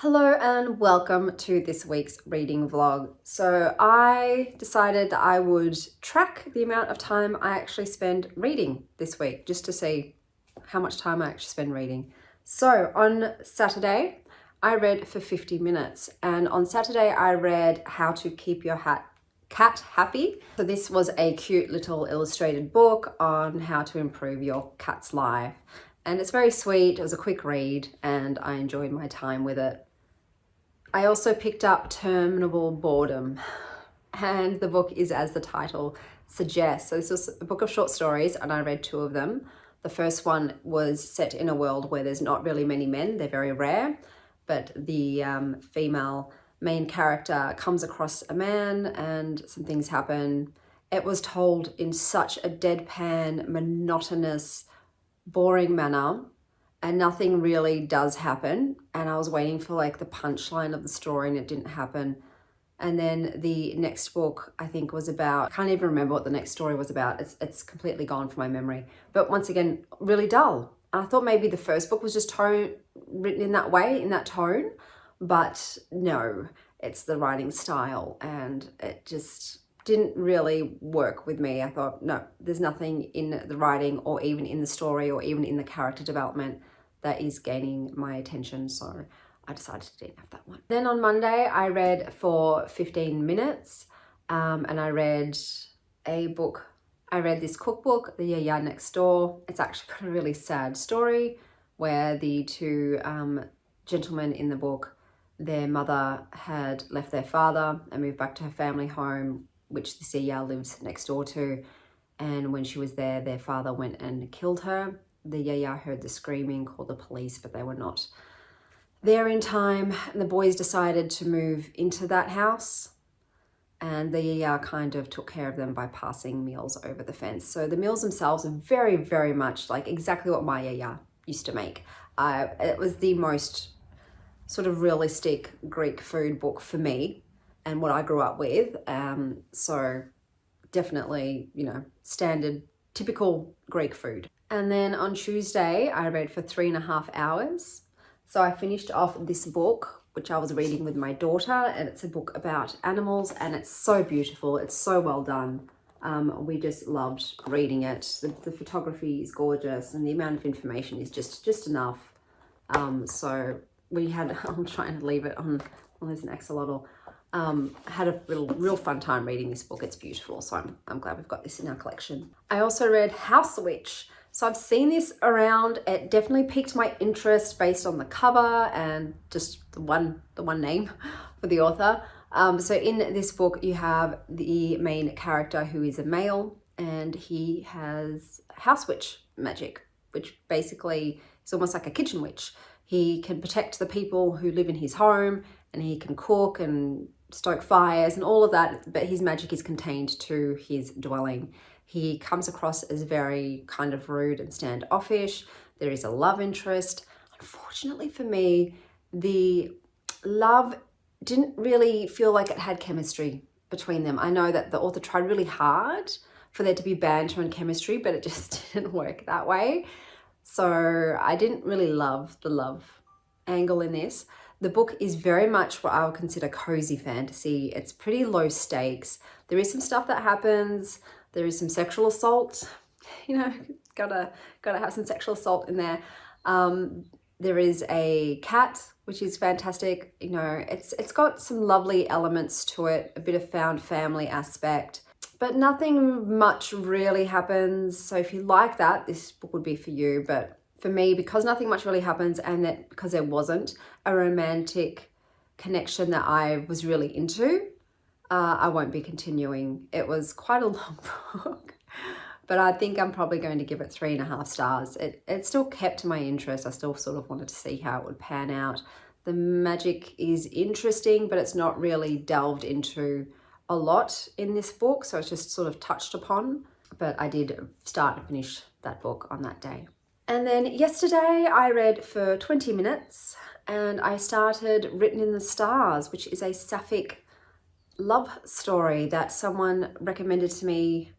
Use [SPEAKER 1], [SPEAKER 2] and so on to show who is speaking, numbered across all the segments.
[SPEAKER 1] Hello and welcome to this week's reading vlog. So I decided that I would track the amount of time I actually spend reading this week, just to see how much time I actually spend reading. So on Saturday, I read for 50 minutes, and on Saturday I read How to Keep Your Cat Happy. So this was a cute little illustrated book on how to improve your cat's life. And it's very sweet. It was a quick read and I enjoyed my time with it. I also picked up Terminable Boredom, and the book is as the title suggests. So this was a book of short stories and I read two of them. The first one was set in a world where there's not really many men, they're very rare, but the female main character comes across a man and some things happen. It was told in such a deadpan, monotonous, boring manner, and nothing really does happen. And I was waiting for like the punchline of the story and it didn't happen. And then the next book I think was about, I can't even remember what the next story was about. It's completely gone from my memory. But once again, really dull. And I thought maybe the first book was just written in that way, in that tone. But no, it's the writing style and it just didn't really work with me. I thought, no, there's nothing in the writing or even in the story or even in the character development that is gaining my attention. So I decided to DNF that one. Then on Monday, I read for 15 minutes and I read a book. I read this cookbook, the Yiayia Next Door. It's actually got a really sad story where the two gentlemen in the book, their mother had left their father and moved back to her family home, which the Yiayia lives next door to. And when she was there, their father went and killed her. The Yiayia heard the screaming, called the police, but they were not there in time. And the boys decided to move into that house. And the Yiayia kind of took care of them by passing meals over the fence. So the meals themselves are very, very much like exactly what my Yiayia used to make. It was the most sort of realistic Greek food book for me and what I grew up with. So definitely, standard, typical Greek food. And then on Tuesday, I read for 3.5 hours. So I finished off this book, which I was reading with my daughter, and it's a book about animals and it's so beautiful. It's so well done. We just loved reading it. The photography is gorgeous and the amount of information is just enough. So we had, I'm trying to leave it on, well, there's an axolotl. Had a real fun time reading this book. It's beautiful. So I'm glad we've got this in our collection. I also read House Witch. So I've seen this around. It definitely piqued my interest based on the cover and just the one name for the author. So in this book, you have the main character who is a male and he has house witch magic, which basically is almost like a kitchen witch. He can protect the people who live in his home and he can cook and stoke fires and all of that, but his magic is contained to his dwelling. He comes across as very kind of rude and standoffish. There is a love interest. Unfortunately for me, the love didn't really feel like it had chemistry between them. I know that the author tried really hard for there to be banter and chemistry, but it just didn't work that way. So I didn't really love the love angle in this. The book is very much what I would consider cozy fantasy. It's pretty low stakes. There is some stuff that happens. There is some sexual assault. Gotta have some sexual assault in there. There is a cat, which is fantastic. It's got some lovely elements to it, a bit of found family aspect, but nothing much really happens. So if you like that, this book would be for you. But for me, because nothing much really happens and that because there wasn't a romantic connection that I was really into, I won't be continuing. It was quite a long book, but I think I'm probably going to give it 3.5 stars. It still kept my interest. I still sort of wanted to see how it would pan out. The magic is interesting, but it's not really delved into a lot in this book. So it's just sort of touched upon, but I did start and finish that book on that day. And then yesterday I read for 20 minutes and I started Written in the Stars, which is a sapphic love story that someone recommended to me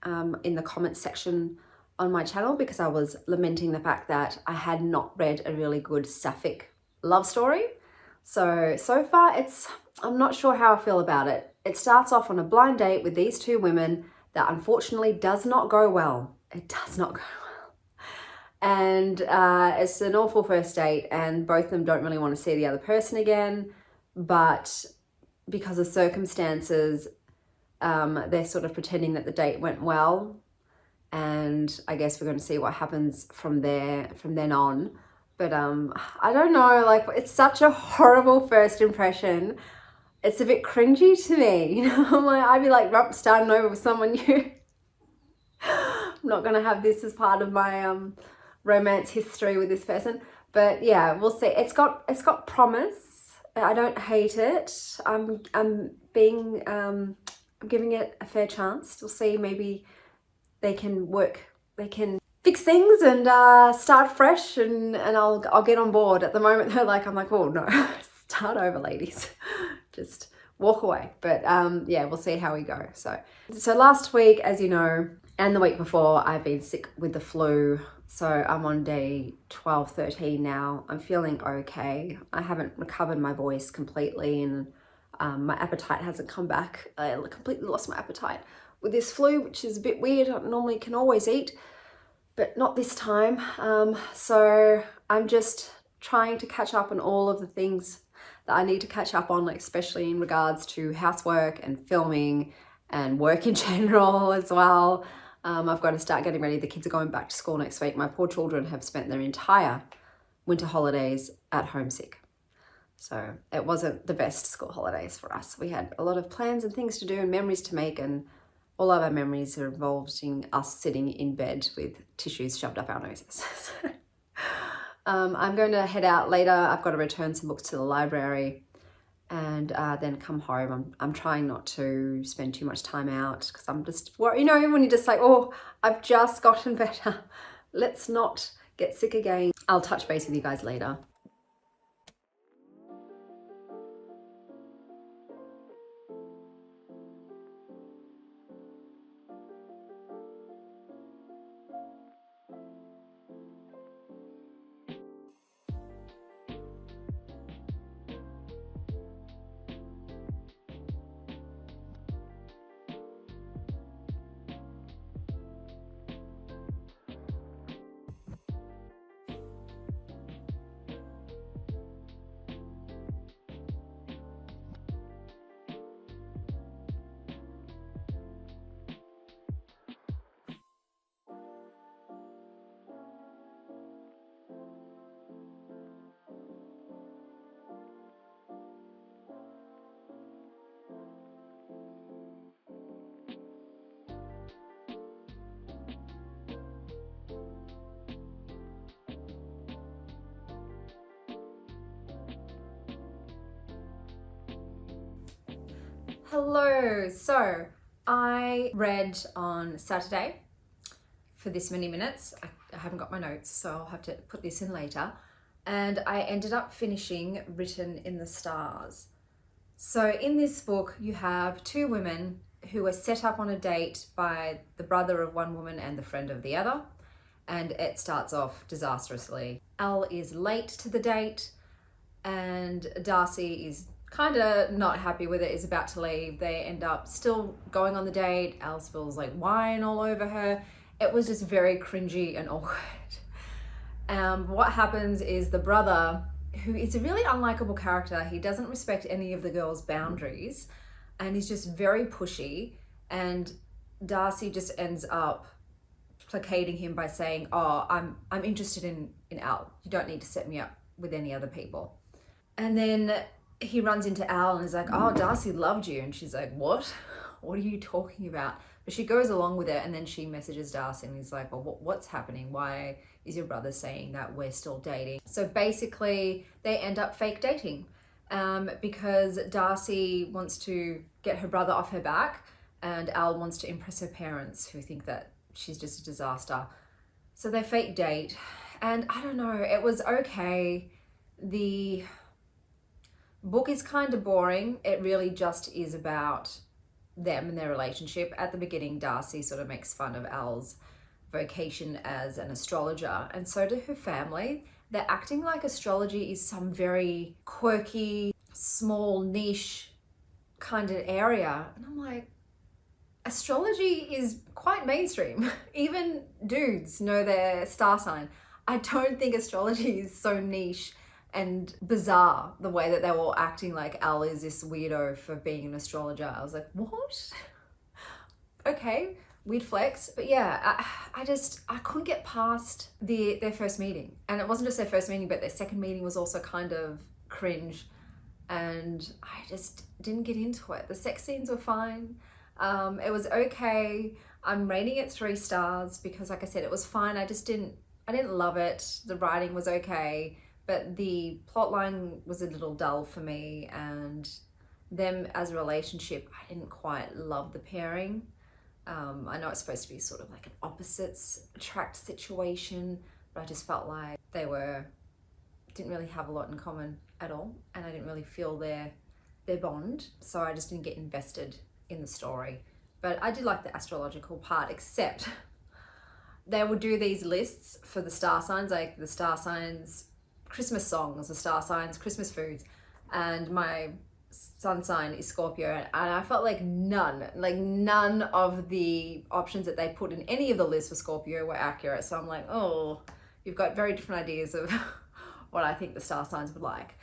[SPEAKER 1] in the comments section on my channel because I was lamenting the fact that I had not read a really good sapphic love story. So far I'm not sure how I feel about it. It starts off on a blind date with these two women that unfortunately does not go well. It does not go well. And it's an awful first date, and both of them don't really want to see the other person again, but because of circumstances, they're sort of pretending that the date went well, and I guess we're going to see what happens from then on. But I don't know, like, it's such a horrible first impression. It's a bit cringy to me, you know. I'm like, I'd be like starting over with someone new. I'm not going to have this as part of my romance history with this person. But yeah, we'll see. It's got promise. I don't hate it. I'm giving it a fair chance. We'll see. Maybe they can fix things and start fresh, and I'll get on board. At the moment, I'm like, oh no, start over, ladies. Just walk away. But yeah, we'll see how we go. So last week, as you know, and the week before, I've been sick with the flu. So I'm on day 12, 13 now. I'm feeling okay. I haven't recovered my voice completely, and my appetite hasn't come back. I completely lost my appetite with this flu, which is a bit weird. I normally can always eat, but not this time. So I'm just trying to catch up on all of the things that I need to catch up on, like especially in regards to housework and filming and work in general as well. I've got to start getting ready. The kids are going back to school next week. My poor children have spent their entire winter holidays at home sick. So it wasn't the best school holidays for us. We had a lot of plans and things to do and memories to make, and all of our memories are involving us sitting in bed with tissues shoved up our noses. I'm going to head out later. I've got to return some books to the library and then come home. I'm trying not to spend too much time out because I'm just worried, you know, when you're just like, oh, I've just gotten better. Let's not get sick again. I'll touch base with you guys later. Hello, so I read on Saturday for this many minutes. I haven't got my notes, so I'll have to put this in later. And I ended up finishing Written in the Stars. So in this book, you have two women who are set up on a date by the brother of one woman and the friend of the other. And it starts off disastrously. Elle is late to the date, and Darcy is kind of not happy with it, is about to leave. They end up still going on the date. Elle spills like wine all over her. It was just very cringy and awkward. What happens is the brother, who is a really unlikable character, he doesn't respect any of the girls' boundaries, and he's just very pushy, and Darcy just ends up placating him by saying, oh, I'm interested in Elle. You don't need to set me up with any other people. And then he runs into Elle and is like, oh, Darcy loved you. And she's like, what? What are you talking about? But she goes along with it, and then she messages Darcy and he's like, well, what's happening? Why is your brother saying that we're still dating? So basically they end up fake dating because Darcy wants to get her brother off her back, and Elle wants to impress her parents, who think that she's just a disaster. So they fake date, and I don't know, it was okay. The book is kind of boring. It really just is about them and their relationship. At the beginning, Darcy sort of makes fun of Elle's vocation as an astrologer, and so do her family. they're acting like astrology is some very quirky, small niche kind of area. And I'm like, astrology is quite mainstream. Even dudes know their star sign. I don't think astrology is so niche and bizarre the way that they were all acting like Al is this weirdo for being an astrologer. I was like, what? Okay, weird flex. But yeah, I couldn't get past their first meeting. And it wasn't just their first meeting, but their second meeting was also kind of cringe. And I just didn't get into it. The sex scenes were fine. It was okay. I'm rating it 3 stars because, like I said, it was fine. I didn't love it. The writing was okay, but the plot line was a little dull for me, and them as a relationship, I didn't quite love the pairing. I know it's supposed to be sort of like an opposites attract situation, but I just felt like they didn't really have a lot in common at all, and I didn't really feel their bond, so I just didn't get invested in the story. But I did like the astrological part, except they would do these lists for the star signs, like the star signs Christmas songs, the star signs Christmas foods, and my sun sign is Scorpio, and I felt like none of the options that they put in any of the lists for Scorpio were accurate. So I'm like, oh, you've got very different ideas of what I think the star signs would like.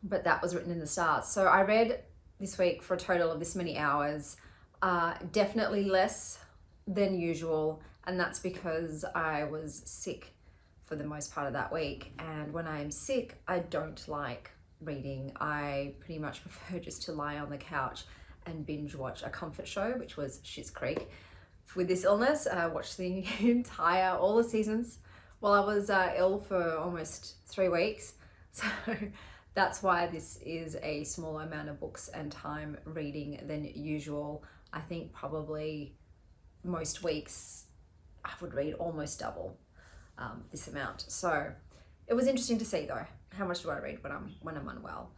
[SPEAKER 1] But that was written in the stars. So I read this week for a total of this many hours, definitely less than usual, and that's because I was sick for the most part of that week. And when I'm sick, I don't like reading. I pretty much prefer just to lie on the couch and binge watch a comfort show, which was Schitt's Creek. With this illness, I watched the all the seasons while I was ill for almost 3 weeks. So that's why this is a smaller amount of books and time reading than usual. I think probably most weeks I would read almost double this amount. So it was interesting to see though, how much do I read when I'm unwell.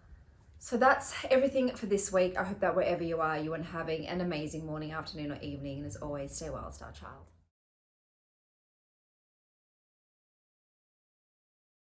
[SPEAKER 1] So that's everything for this week. I hope that wherever you are having an amazing morning, afternoon or evening, and as always, stay well, Star Child.